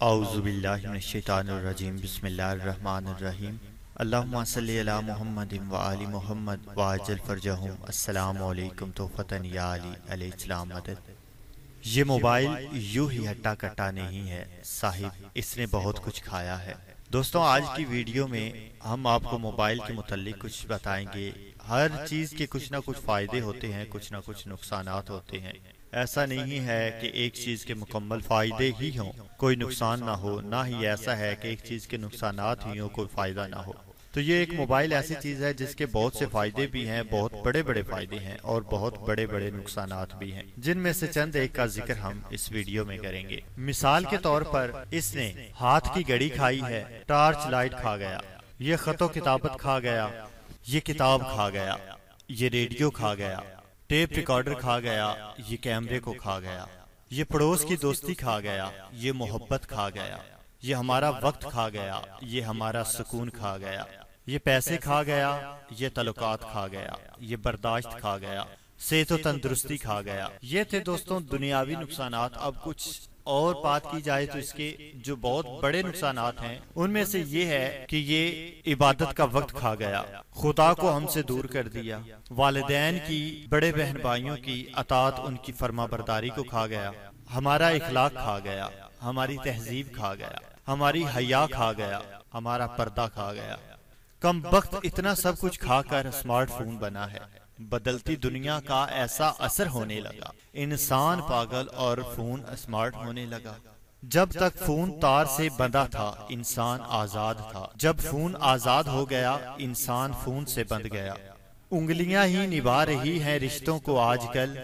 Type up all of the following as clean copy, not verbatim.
اعوذ باللہ من الشیطان الرجیم بسم اللہ الرحمن الرحیم اللہم صلی علی محمد و آل محمد وعجل فرجہم السلام علیکم تحفتن یا علی علیہ السلام مدد۔ یہ موبائل یوں ہی ہٹا کٹا نہیں ہے صاحب، اس نے بہت کچھ کھایا ہے۔ دوستوں، آج کی ویڈیو میں ہم آپ کو موبائل کے متعلق کچھ بتائیں گے۔ ہر چیز کے کچھ نہ کچھ فائدے ہوتے ہیں، کچھ نہ کچھ نقصانات ہوتے ہیں۔ ایسا نہیں ہے کہ ایک چیز کے مکمل فائدے ہی ہوں، کوئی نقصان نہ ہو، نہ ہی ایسا ہے کہ ایک چیز کے نقصانات ہی ہوں، کوئی فائدہ نہ ہو۔ تو یہ ایک موبائل ایسی چیز ہے جس کے بہت سے فائدے بھی ہیں، بہت بڑے بڑے فائدے ہیں اور بہت بڑے بڑے نقصانات بھی ہیں، جن میں سے چند ایک کا ذکر ہم اس ویڈیو میں کریں گے۔ مثال کے طور پر اس نے ہاتھ کی گھڑی کھائی ہے، ٹارچ لائٹ کھا گیا، یہ خط و کتابت کھا گیا، یہ کتاب کھا گیا، یہ ریڈیو کھا گیا، ٹیپ ریکارڈر کھا گیا، یہ کیمرے کو کھا گیا، یہ پڑوس کی دوستی کھا گیا، یہ محبت کھا گیا، یہ ہمارا وقت کھا گیا، یہ ہمارا سکون کھا گیا، یہ پیسے کھا گیا، یہ تعلقات کھا گیا، یہ برداشت کھا گیا، صحت و تندرستی کھا گیا۔ یہ تھے دوستوں دنیاوی نقصانات۔ اب کچھ اور بات کی جائے تو اس کے جو بہت بڑے نقصانات ہیں ان میں سے یہ ہے کہ یہ عبادت کا وقت کھا گیا، خدا کو ہم سے دور کر دیا، والدین کی، بڑے بہن بھائیوں کی اطاعت، ان کی فرما برداری کو کھا گیا، ہمارا اخلاق کھا گیا، ہماری تہذیب کھا گیا، ہماری حیا کھا گیا، ہمارا پردہ کھا گیا۔ کم وقت اتنا سب کچھ کھا کر اسمارٹ فون بنا ہے۔ بدلتی دنیا کا ایسا اثر ہونے لگا، انسان پاگل اور فون اسمارٹ ہونے لگا۔ جب تک فون تار سے بندھا تھا انسان آزاد تھا، جب فون آزاد ہو گیا انسان فون سے بندھ گیا۔ انگلیاں ہی نبھا رہی ہیں رشتوں کو آج کل،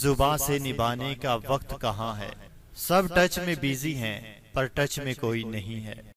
زباں سے نبھانے کا وقت کہاں ہے۔ سب ٹچ میں بیزی ہیں پر ٹچ میں کوئی نہیں ہے۔